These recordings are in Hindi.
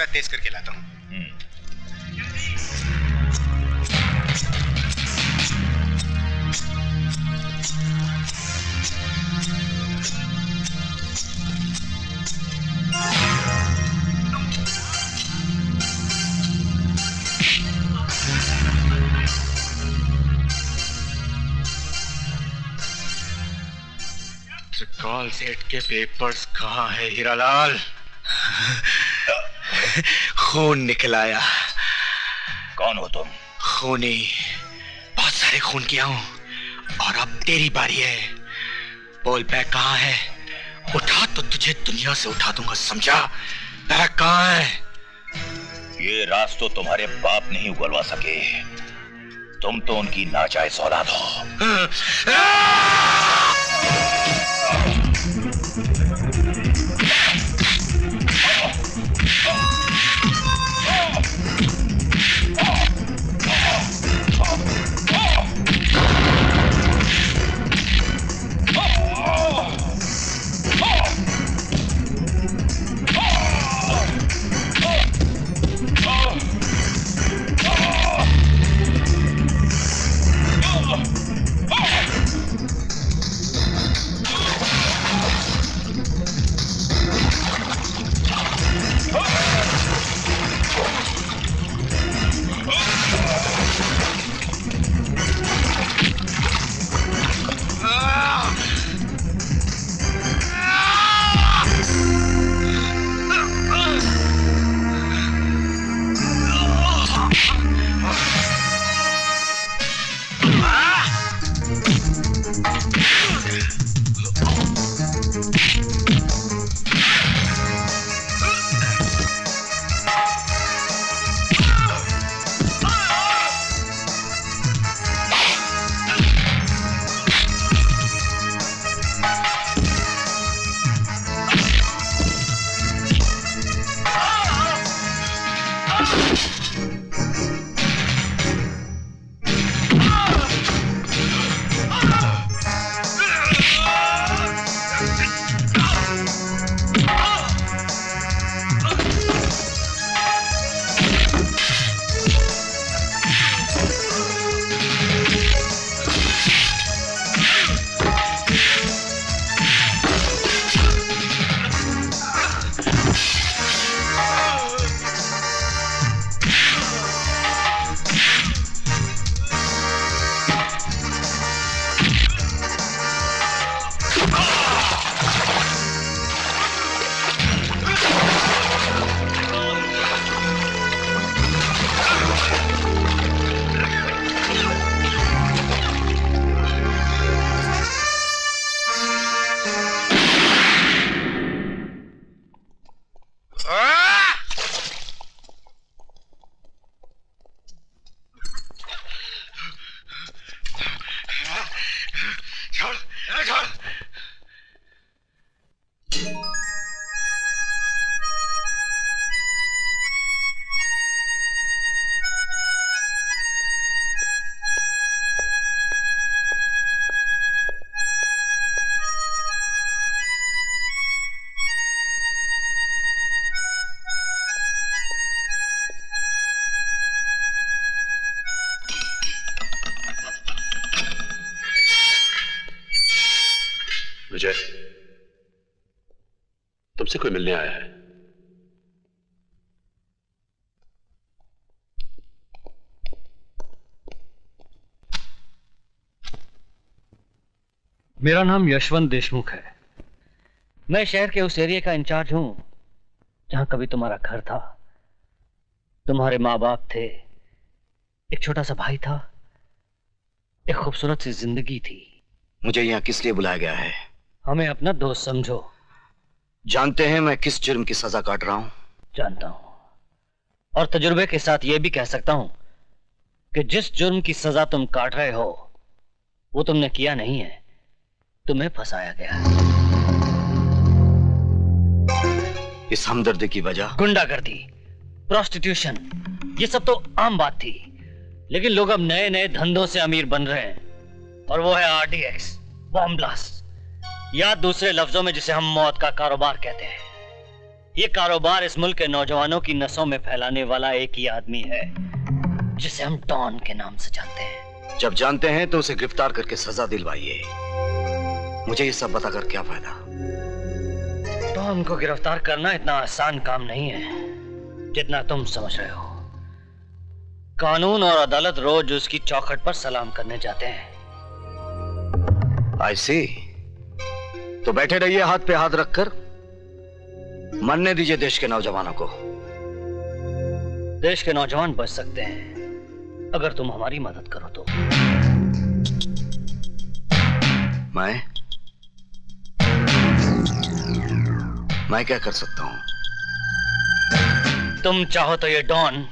तेज करके लाता हूं। त्रिकाल सेठ के पेपर्स कहाँ है हीरालाल? खून निकल आया। कौन हो तुम? खूनी, बहुत सारे खून किया हूं और अब तेरी बारी है। बोल बैग कहाँ है? उठा तो तुझे दुनिया से उठा दूंगा, समझा? बैग कहाँ है? ये राज तो तुम्हारे बाप नहीं उगलवा सके। तुम तो उनकी नाजायज औलाद हो। विजय, तुमसे कोई मिलने आया है। मेरा नाम यशवंत देशमुख है। मैं शहर के उस एरिया का इंचार्ज हूं जहां कभी तुम्हारा घर था, तुम्हारे माँ बाप थे, एक छोटा सा भाई था, एक खूबसूरत सी जिंदगी थी। मुझे यहाँ किस लिए बुलाया गया है? हमें अपना दोस्त समझो। जानते हैं मैं किस जुर्म की सजा काट रहा हूं? जानता हूं, और तजुर्बे के साथ यह भी कह सकता हूं कि जिस जुर्म की सजा तुम काट रहे हो वो तुमने किया नहीं है, तुम्हें फंसाया गया है। इस हमदर्दी की वजह? गुंडागर्दी, प्रोस्टिट्यूशन, ये सब तो आम बात थी। लेकिन लोग अब नए नए धंधों से अमीर बन रहे हैं, और वो है आरडीएक्स, बॉम्ब ब्लास्ट, या दूसरे लफ्जों में जिसे हम मौत का कारोबार कहते हैं। ये कारोबार इस मुल्क के नौजवानों की नसों में फैलाने वाला एक ही आदमी है, जिसे हम डॉन के नाम से जानते हैं। जब जानते हैं तो उसे गिरफ्तार करके सजा दिलवाइए। मुझे ये सब बताकर क्या फायदा? डॉन को गिरफ्तार करना इतना आसान काम नहीं है जितना तुम समझ रहे हो। कानून और अदालत रोज उसकी चौखट पर सलाम करने जाते हैं। आई सी। तो बैठे रहिए हाथ पे हाथ रखकर, मरने दीजिए देश के नौजवानों को। देश के नौजवान बच सकते हैं अगर तुम हमारी मदद करो तो। मैं क्या कर सकता हूं? तुम चाहो तो ये डॉन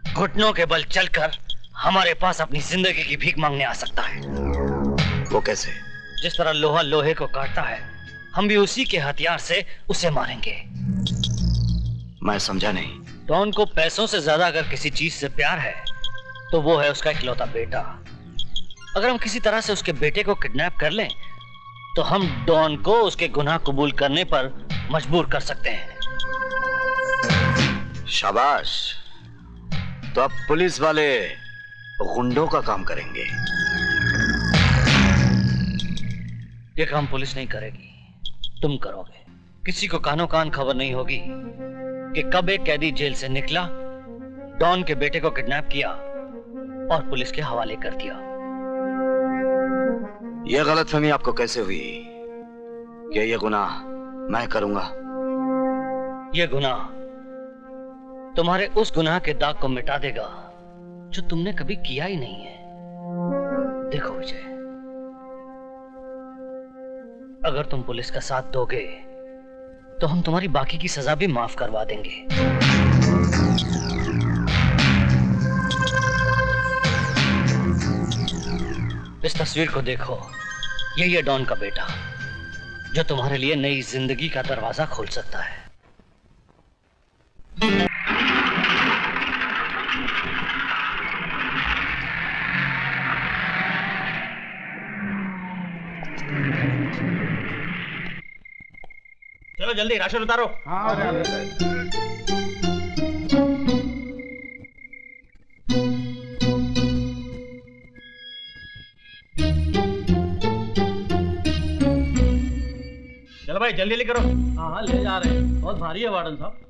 घुटनों के बल चलकर हमारे पास अपनी जिंदगी की भीख मांगने आ सकता है। वो कैसे? जिस तरह लोहा लोहे को काटता है, हम भी उसी के हथियार से उसे मारेंगे। मैं समझा नहीं। डॉन को पैसों से ज्यादा अगर किसी चीज से प्यार है तो वो है उसका इकलौता बेटा। अगर हम किसी तरह से उसके बेटे को किडनैप कर लें तो हम डॉन को उसके गुनाह कबूल करने पर मजबूर कर सकते हैं। शाबाश। तो अब पुलिस वाले गुंडों का काम करेंगे। ये काम पुलिस नहीं करेगी, तुम करोगे। किसी को कानो कान खबर नहीं होगी कि कब एक कैदी जेल से निकला, डॉन के बेटे को किडनैप किया और पुलिस के हवाले कर दिया। यह गलतफहमी आपको कैसे हुई कि यह गुनाह मैं करूंगा? यह गुनाह तुम्हारे उस गुनाह के दाग को मिटा देगा जो तुमने कभी किया ही नहीं है। देखो विजय, अगर तुम पुलिस का साथ दोगे तो हम तुम्हारी बाकी की सजा भी माफ करवा देंगे। इस तस्वीर को देखो, यही है डॉन का बेटा जो तुम्हारे लिए नई जिंदगी का दरवाजा खोल सकता है। चलो जल्दी राशन उतारो। हाँ, चलो भाई जल्दी ले करो। हाँ हाँ ले जा रहे हैं, बहुत भारी है वार्डन साहब।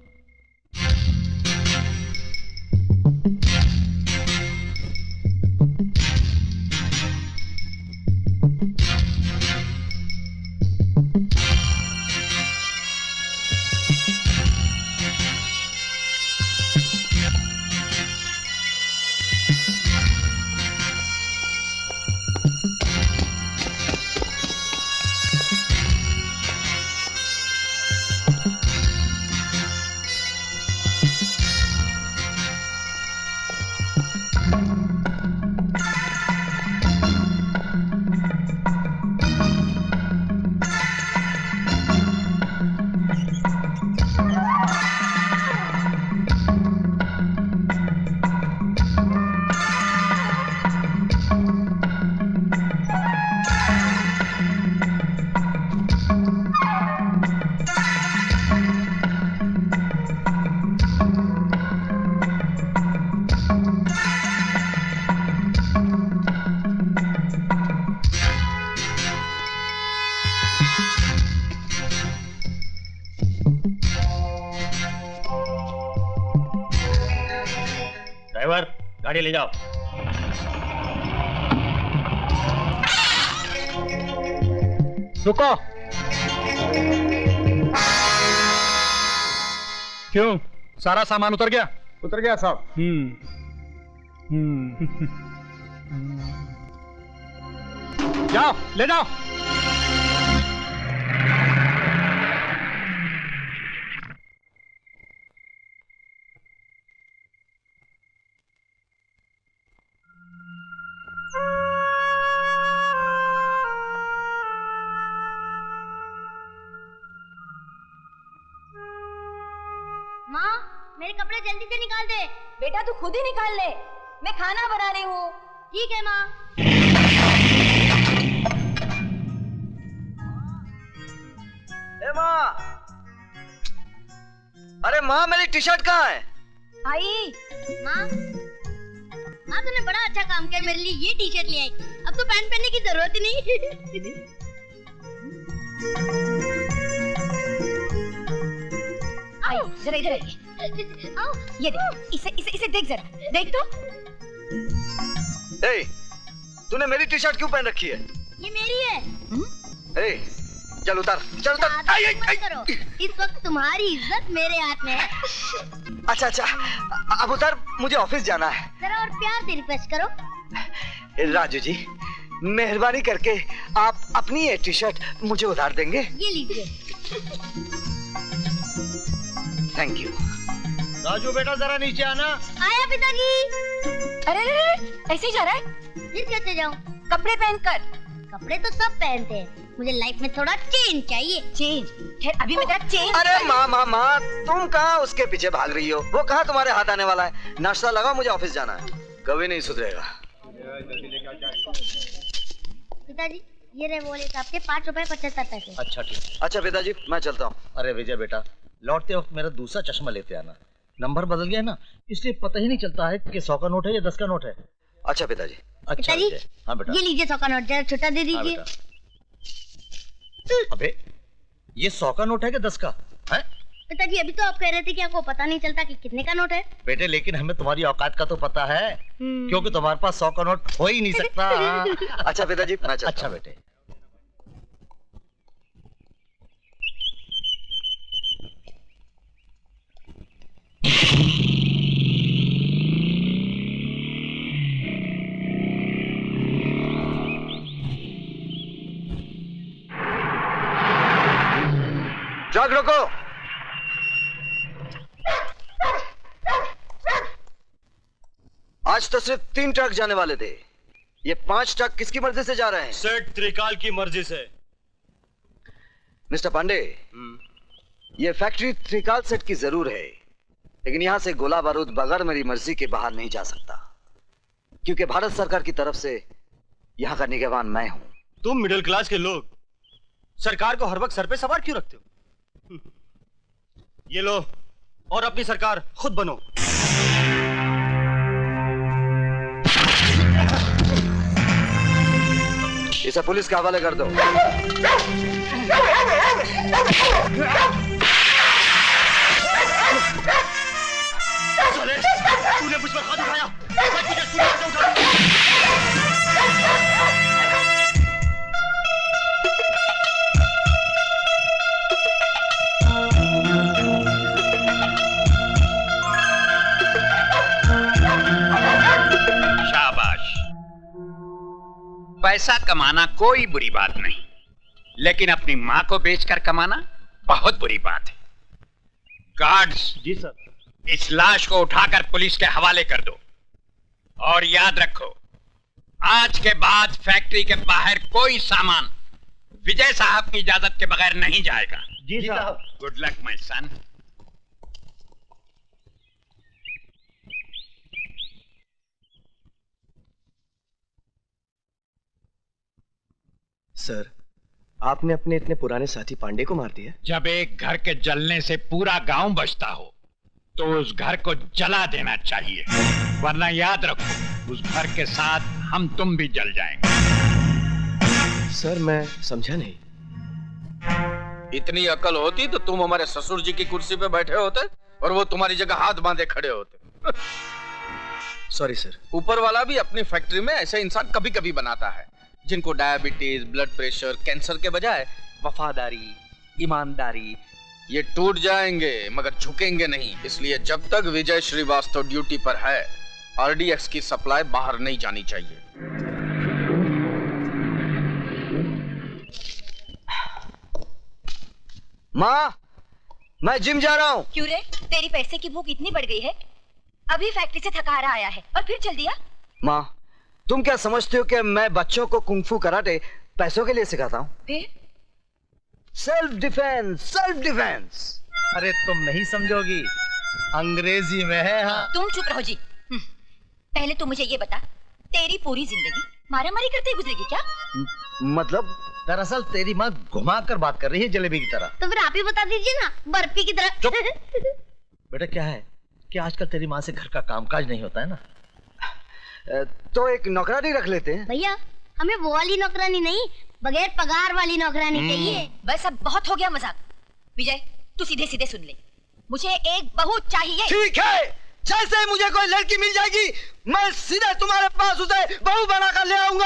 ड्राइवर गाड़ी ले जाओ। रुको। क्यों, सारा सामान उतर गया? उतर गया साहब। जाओ ले जाओ। जल्दी से निकाल दे। बेटा तू खुद ही निकाल ले, मैं खाना बना रही हूँ। ठीक है माँ। माँ, अरे माँ मेरी टी शर्ट कहाँ है? आई माँ तूने बड़ा अच्छा काम किया, मेरे लिए ये टी शर्ट ले आई। अब तो पैंट पहनने की जरूरत ही नहीं। आई जरा इधर आओ, ये देख, इसे देख जरा, देख तो। ए, तूने मेरी टी शर्ट क्यों पहन रखी है? ये मेरी है। ए, चल उतार, चल उतार। मत करो, इस वक्त तुम्हारी इज्जत मेरे हाथ में है। अच्छा अच्छा, अब उतार, मुझे ऑफिस जाना है। जरा और प्यार से रिक्वेस्ट करो। राजू जी, मेहरबानी करके आप अपनी ये टी शर्ट मुझे उधार देंगे? ये लीजिए। Thank you. राजू बेटा जरा नीचे आना। आया पिताजी। अरे ऐसे ही जा रहा है? फिर कैसे जाऊँ? कपड़े पहनकर। कपड़े तो सब पहनते हैं, मुझे लाइफ में थोड़ा चेंज चाहिए। चेंज? खैर अभी मैं तेरा चेंज। अरे माँ, तुम कहाँ उसके पीछे भाग रही हो? वो कहाँ तुम्हारे हाथ आने वाला है? नाश्ता लगाओ, मुझे ऑफिस जाना है। कभी नहीं सुधरेगा। पिताजी ये रहे वॉलेट आपके, 5 रुपए 75 पैसे। अच्छा ठीक। अच्छा पिताजी, मैं चलता हूँ। अरे विजय बेटा, लौटते वक्त मेरा दूसरा चश्मा लेते आना। नंबर बदल गया ना, इसलिए पता ही नहीं चलता है कि 100 का नोट है या 10 का नोट है। अच्छा पिताजी। अच्छा पिताजी, विजय। हाँ बेटा। ये लीजिए 100 का नोट, जरा छोटा दे हाँ दीजिए। बेटा। अबे ये 100 का नोट है कि 10 का है? पिताजी अभी तो आप कह रहे थे कि आपको पता नहीं चलता कि कितने का नोट है। बेटे लेकिन हमें तुम्हारी औकात का तो पता है, क्योंकि तुम्हारे पास 100 का नोट हो ही नहीं सकता। अच्छा पिताजी, मैं चलता अच्छा हूँ। बेटे। ट्रक रोको। आज तो सिर्फ 3 ट्रक जाने वाले थे, ये 5 ट्रक किसकी मर्जी से जा रहे हैं? सेठ त्रिकाल की मर्जी से। मिस्टर पांडे, ये फैक्ट्री त्रिकाल सेठ की जरूर है, लेकिन यहां से गोला बारूद बगैर मेरी मर्जी के बाहर नहीं जा सकता, क्योंकि भारत सरकार की तरफ से यहां का निगरान मैं हूं। तुम मिडिल क्लास के लोग सरकार को हर वक्त सर पे सवार क्यों रखते हो? ये लो और अपनी सरकार खुद बनो। इसे पुलिस के हवाले कर दो। तूने मुझ पर हाथ उठाया, तुझे से उठा दूंगा। पैसा कमाना कोई बुरी बात नहीं, लेकिन अपनी मां को बेचकर कमाना बहुत बुरी बात है। गार्ड्स, जी सर। इस लाश को उठाकर पुलिस के हवाले कर दो, और याद रखो आज के बाद फैक्ट्री के बाहर कोई सामान विजय साहब की इजाजत के बगैर नहीं जाएगा। जी साहब। Good luck my son. Sir, आपने अपने इतने पुराने साथी पांडे को मार दिया? जब एक घर के जलने से पूरा गांव बचता हो तो उस घर को जला देना चाहिए, वरना याद रखो उस घर के साथ हम तुम भी जल जाएंगे। सर मैं समझा नहीं। इतनी अकल होती तो तुम हमारे ससुर जी की कुर्सी पे बैठे होते और वो तुम्हारी जगह हाथ बांधे खड़े होते। Sorry sir. ऊपर वाला भी अपनी फैक्ट्री में ऐसे इंसान कभी कभी बनाता है जिनको डायबिटीज, ब्लड प्रेशर, कैंसर के बजाय वफादारी, ईमानदारी, ये टूट जाएंगे मगर झुकेंगे नहीं। इसलिए जब तक विजय श्रीवास्तव ड्यूटी पर है, आरडीएक्स की सप्लाई बाहर नहीं जानी चाहिए। माँ, मैं जिम जा रहा हूँ। क्यों रे, तेरी पैसे की भूख इतनी बढ़ गई है? अभी फैक्ट्री से थका हारा आया है और फिर चल दिया? माँ, तुम क्या समझते हो कि मैं बच्चों को कुंफू कराटे पैसों के लिए सिखाता हूँ? फिर सेल्फ डिफेंस, सेल्फ डिफेंस। अरे तुम नहीं समझोगी, अंग्रेजी में है। हाँ तुम चुप रहो जी। पहले तू मुझे ये बता, तेरी पूरी जिंदगी मारामारी करते ही गुजरेगी क्या? मतलब दरअसल तेरी माँ घुमा कर बात कर रही है जलेबी की तरह। तो फिर आप ही बता दीजिए ना, बर्फी की तरह। चुप। बेटा क्या है कि आजकल तेरी माँ से घर का कामकाज नहीं होता है ना। तो एक नौकरानी रख लेते हैं। भैया हमें वो वाली नौकरानी नहीं, बगैर पगार वाली नौकरानी चाहिए। बस अब बहुत हो गया मजाक। विजय तू सीधे सीधे सुन ले, मुझे एक बहू चाहिए। ठीक है, जैसे मुझे कोई लड़की मिल जाएगी मैं सीधे तुम्हारे पास उसे बहू बनाकर ले आऊंगा।